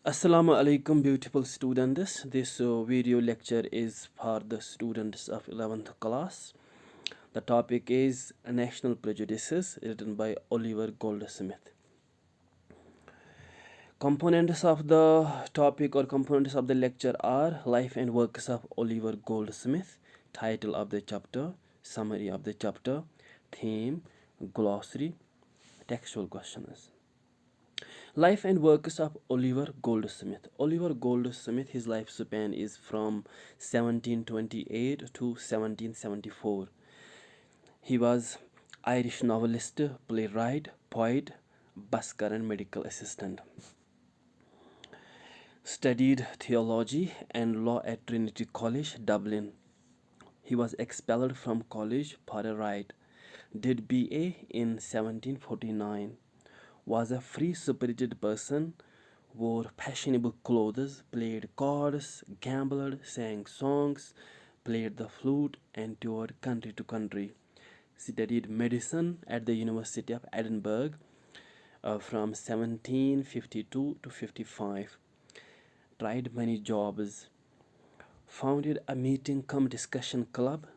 Assalamu alaikum, beautiful students. This video lecture is for the students of 11th class. The topic is National Prejudices, written by Oliver Goldsmith. Components of the topic or components of the lecture are Life and Works of Oliver Goldsmith, title of the chapter, summary of the chapter, theme, glossary, textual questions. Life and works of Oliver Goldsmith. Oliver Goldsmith, his lifespan is from 1728 to 1774. He was Irish novelist, playwright, poet, busker, and medical assistant. Studied theology and law at Trinity College, Dublin. He was expelled from college for a riot. Did BA in 1749. Was a free-spirited person, wore fashionable clothes, played cards, gambled, sang songs, played the flute, and toured country to country. Studied medicine at the University of Edinburgh from 1752 to 55. Tried many jobs. Founded a meeting cum discussion club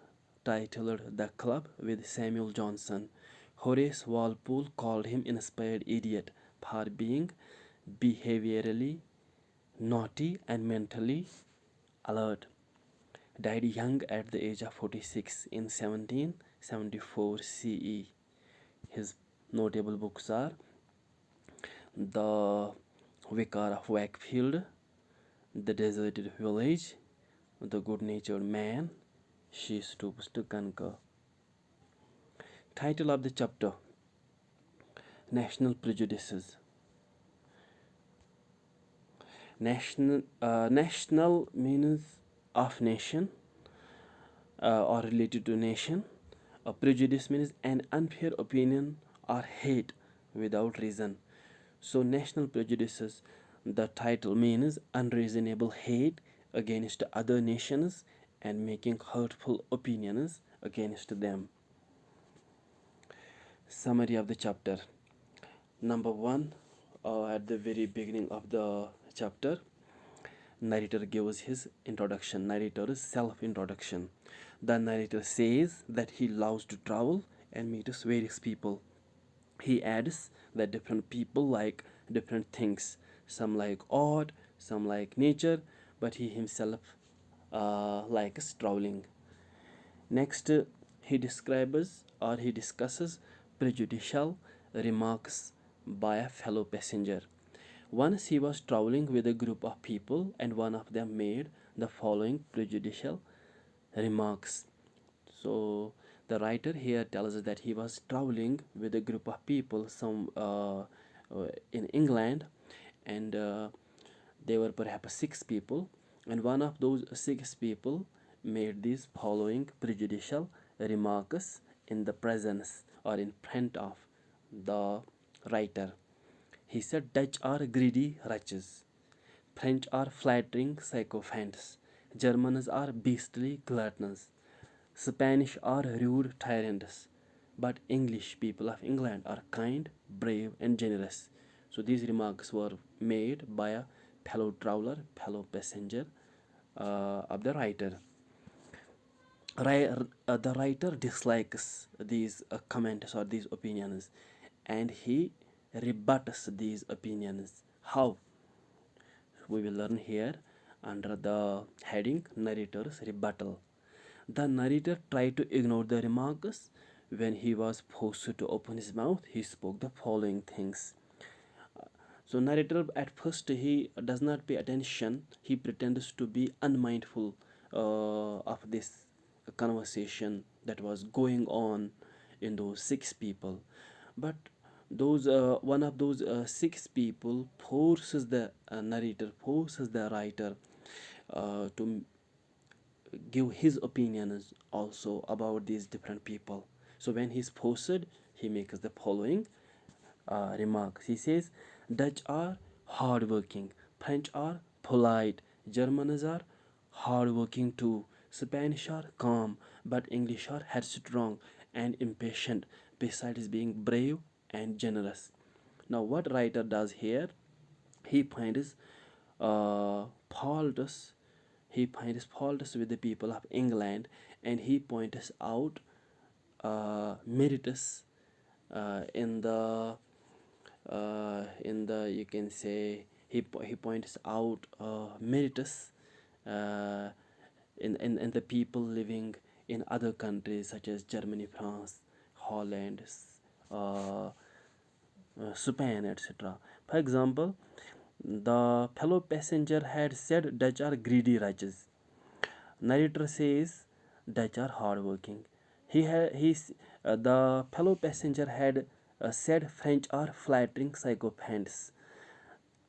titled The Club with Samuel Johnson. Horace Walpole called him inspired idiot for being behaviorally naughty and mentally alert. Died young at the age of 46 in 1774 CE. His notable books are The Vicar of Wakefield, The Deserted Village, The Good-Natured Man, She Stoops to Conquer. Title of the chapter: National Prejudices. National means of nation or related to nation. A prejudice means an unfair opinion or hate without reason. So, national prejudices, the title means unreasonable hate against other nations and making hurtful opinions against them. Summary of the chapter. Number one, at the very beginning of the chapter, narrator gives his introduction, narrator's self-introduction. The narrator says that he loves to travel and meets various people. He adds that different people like different things. Some like art, some like nature, but he himself likes traveling. Next, he describes or he discusses prejudicial remarks by a fellow passenger. Once he was traveling with a group of people, and one of them made the following prejudicial remarks. So, the writer here tells us that he was traveling with a group of people, in England, and they were perhaps six people, and one of those six people made these following prejudicial remarks in the presence or in front of the writer. He said, Dutch are greedy wretches, French are flattering sycophants, Germans are beastly gluttons, Spanish are rude tyrants, but English people of England are kind, brave, and generous. So these remarks were made by a fellow traveler, fellow passenger of the writer. The writer dislikes these comments or these opinions, and he rebuts these opinions. How? We will learn here under the heading Narrator's Rebuttal. The narrator tried to ignore the remarks. When he was forced to open his mouth, he spoke the following things. So, narrator at first he does not pay attention. He pretends to be unmindful of this conversation that was going on in those six people. But those one of those six people forces the narrator, forces the writer to give his opinions also about these different people. So when he's forced, he makes the following remarks. He says, Dutch are hardworking, French are polite, Germans are hardworking too, Spanish are calm, but English are headstrong and impatient, besides being brave and generous. Now, what writer does here? He finds faults. He finds faults with the people of England, and he points out merits in the you can say he points out merits uh, in the people living in other countries such as Germany, France, Holland, uh, Spain, etc. For example, the fellow passenger had said Dutch are greedy wretches. Narrator says Dutch are hardworking. The fellow passenger had said French are flattering sycophants.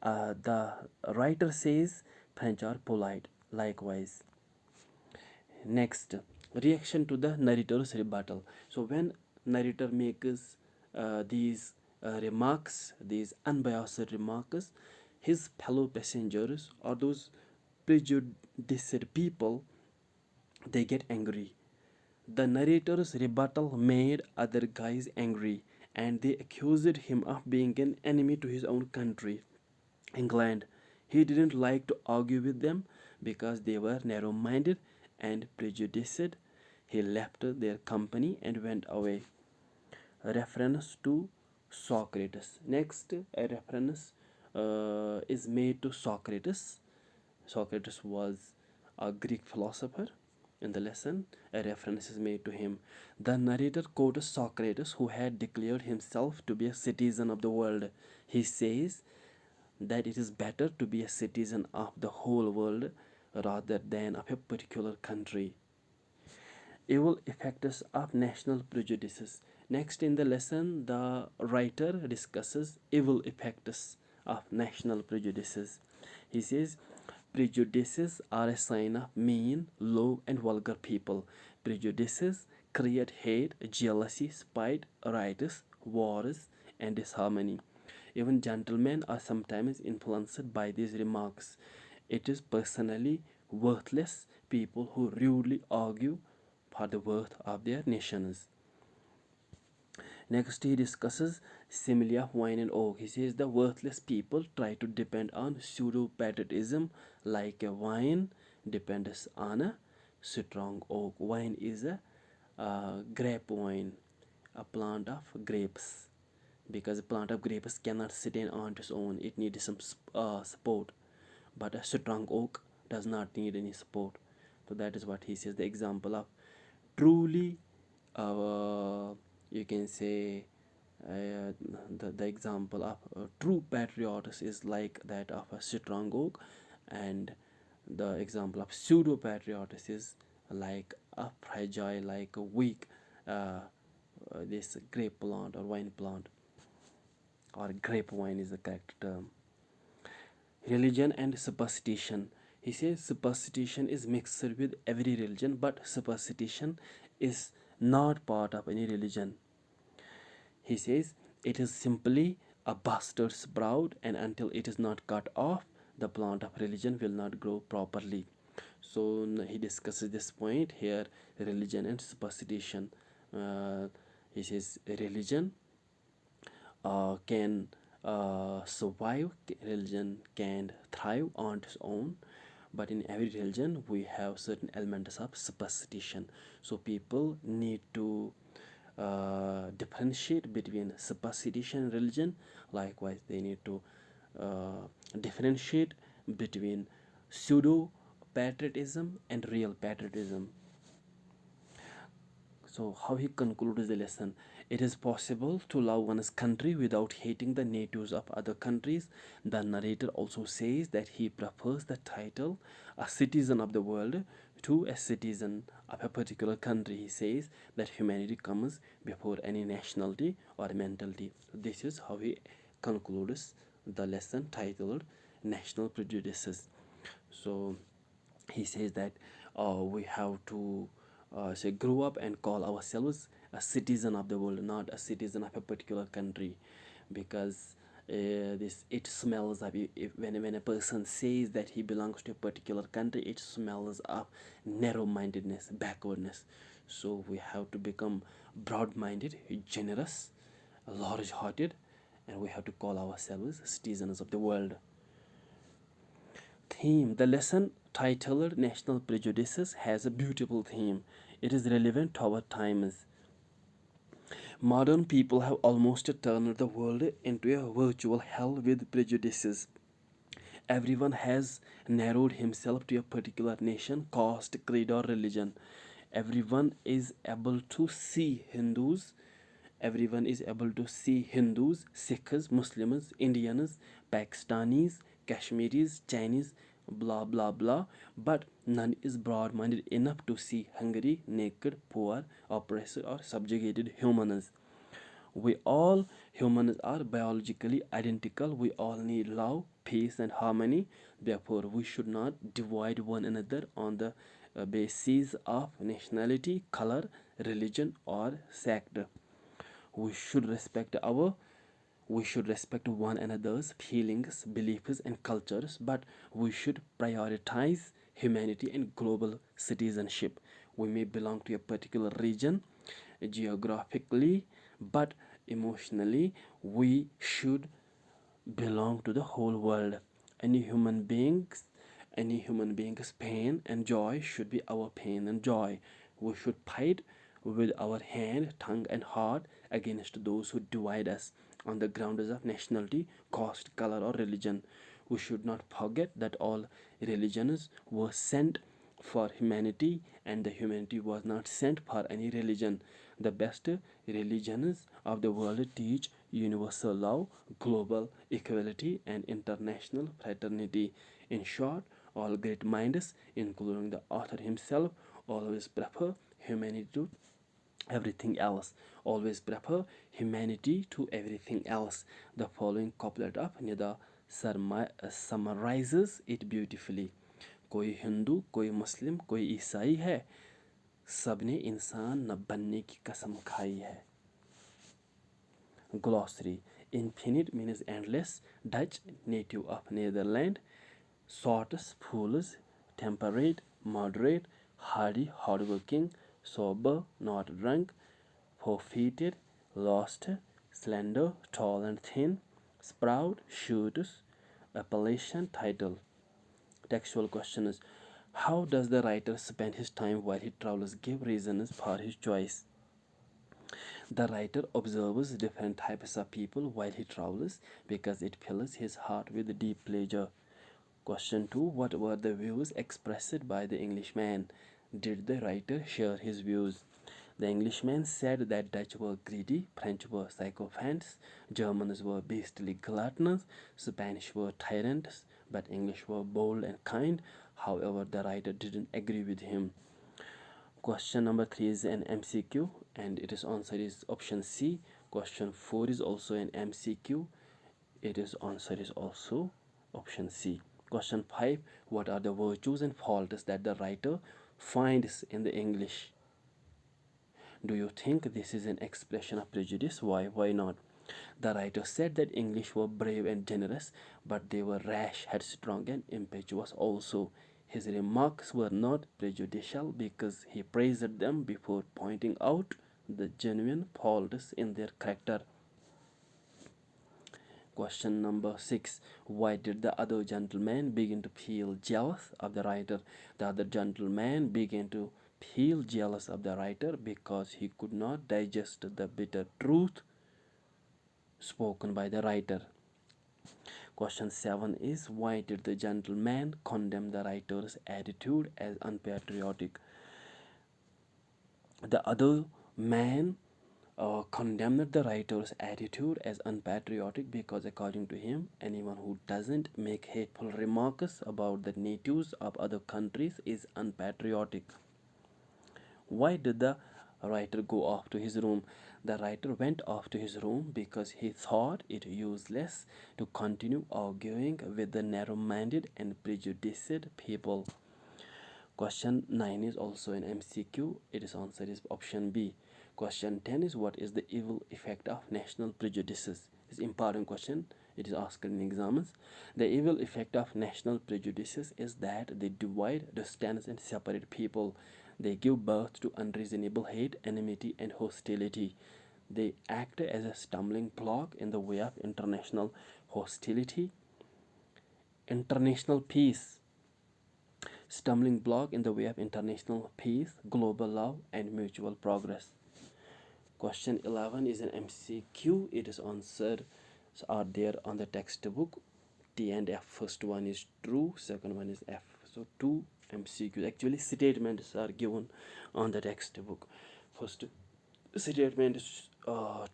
The writer says French are polite. Likewise. Next, reaction to the narrator's rebuttal. So when narrator makes these remarks, these unbiased remarks, his fellow passengers or those prejudiced people, they get angry. The narrator's rebuttal made other guys angry, and they accused him of being an enemy to his own country, England. He didn't like to argue with them because they were narrow minded and prejudiced. He left their company and went away. A reference to Socrates. Next, a reference is made to Socrates. Socrates was a Greek philosopher. In the lesson, a reference is made to him. The narrator quotes Socrates, who had declared himself to be a citizen of the world. He says that it is better to be a citizen of the whole world rather than of a particular country. Evil effects of national prejudices. Next in the lesson, the writer discusses evil effects of national prejudices. He says, prejudices are a sign of mean, low, and vulgar people. Prejudices create hate, jealousy, spite, riots, wars, and disharmony. Even gentlemen are sometimes influenced by these remarks. It is personally worthless people who rudely argue for the worth of their nations. Next, he discusses simile of wine and oak. He says the worthless people try to depend on pseudo patriotism, like a wine depends on a strong oak. Wine is a grape wine, a plant of grapes, because a plant of grapes cannot sit on its own. It needs some support, but a strong oak does not need any support. So that is what he says. The example of truly you can say the example of true patriots is like that of a strong oak, and the example of pseudo patriots is like a fragile, like a weak this grape plant or wine plant, or grape wine is the correct term. Religion and superstition. He says superstition is mixed with every religion, but superstition is not part of any religion. He says it is simply a bastard sprout, and until it is not cut off, the plant of religion will not grow properly. So he discusses this point here, religion and superstition. He says religion can survive, religion can thrive on its own, but in every religion we have certain elements of superstition. So people need to differentiate between superstition and religion. Likewise, they need to differentiate between pseudo patriotism and real patriotism. So, how he concludes the lesson: it is possible to love one's country without hating the natives of other countries. The narrator also says that he prefers the title a citizen of the world to a citizen of a particular country. He says that humanity comes before any nationality or mentality. This is how he concludes the lesson titled National Prejudices. So he says that we have to say grow up and call ourselves a citizen of the world, not a citizen of a particular country, because this it smells of, if when a person says that he belongs to a particular country, it smells of narrow-mindedness, backwardness. So we have to become broad-minded, generous, large-hearted, and we have to call ourselves citizens of the world. Theme. The lesson titled National Prejudices has a beautiful theme. It is relevant to our times. Modern people have almost turned the world into a virtual hell with prejudices. Everyone has narrowed himself to a particular nation, caste, creed, or religion. Everyone is able to see Hindus. Everyone is able to see Hindus, Sikhs, Muslims, Indians, Pakistanis, Kashmiris, Chinese, blah blah blah. But none is broad minded enough to see hungry, naked, poor, oppressed, or subjugated humans. We all humans are biologically identical. We all need love, peace, and harmony. Therefore, we should not divide one another on the basis of nationality, color, religion, or sect. We should respect our we should respect one another's feelings, beliefs, and cultures, but we should prioritize humanity and global citizenship. We may belong to a particular region geographically, but emotionally, we should belong to the whole world. Any human beings, any human being's pain and joy should be our pain and joy. We should fight with our hand, tongue, and heart against those who divide us on the grounds of nationality, caste, color, or religion. We should not forget that all religions were sent for humanity, and the humanity was not sent for any religion. The best religions of the world teach universal love, global equality, and international fraternity. In short, all great minds, including the author himself, always prefer humanity to everything else. Always prefer humanity to everything else. The following couplet of Nida summarizes it beautifully. कोई हिंदू, कोई मुस्लिम, कोई ईसाई है, सबने इंसान न बनने की कसम खाई है. Glossary. Infinite means endless. Dutch, native of Netherlands. Source, fools, temperate, moderate, hardy, hardworking, sober, not drunk, forfeited, lost, slender, tall and thin, sprout, shoots, appellation, title. Textual question is: how does the writer spend his time while he travels? Give reasons for his choice. The writer observes different types of people while he travels because it fills his heart with deep pleasure. Question 2. What were the views expressed by the Englishman? Did the writer share his views? The Englishman said that Dutch were greedy, French were sycophants, Germans were beastly gluttonous, Spanish were tyrants, but English were bold and kind. However, the writer didn't agree with him. Question number 3 is an MCQ and its answer is option C. Question 4 is also an MCQ. Its answer is also option C. Question 5. What are the virtues and faults that the writer finds in the English? Do you think this is an expression of prejudice? Why? Why not? The writer said that English were brave and generous, but they were rash, headstrong, and impetuous also. His remarks were not prejudicial because he praised them before pointing out the genuine faults in their character. Question number 6. Why did the other gentleman begin to feel jealous of the writer? The other gentleman began to feel jealous of the writer because he could not digest the bitter truth spoken by the writer. Question 7 is: why did the gentleman condemn the writer's attitude as unpatriotic? The other man condemned the writer's attitude as unpatriotic because, according to him, anyone who doesn't make hateful remarks about the natives of other countries is unpatriotic. Why did the writer go off to his room? The writer went off to his room because he thought it useless to continue arguing with the narrow-minded and prejudiced people. Question 9 is also an MCQ. Its answer is option B. Question 10 is: what is the evil effect of national prejudices? It's an important question. It is asked in exams. The evil effect of national prejudices is that they divide, distance, and separate people. They give birth to unreasonable hate, enmity, and hostility. They act as a stumbling block in the way of international hostility, international peace, Stumbling block in the way of international peace, global love, and mutual progress. Question 11 is an MCQ. It is answered are there on the textbook. T and F. First one is true, second one is F. So two MCQs. Actually, statements are given on the textbook. First statement is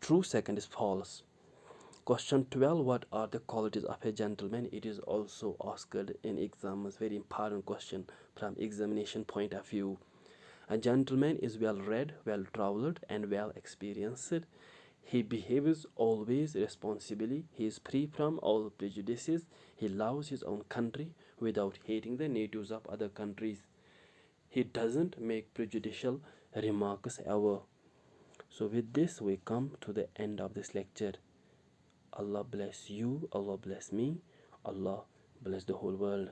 true, second is false. Question 12. What are the qualities of a gentleman? It is also asked in exams. Very important question from examination point of view. A gentleman is well read, well traveled, and well experienced. He behaves always responsibly. He is free from all prejudices. He loves his own country without hating the natives of other countries. He doesn't make prejudicial remarks ever. So, with this, we come to the end of this lecture. Allah bless you, Allah bless me, Allah bless the whole world.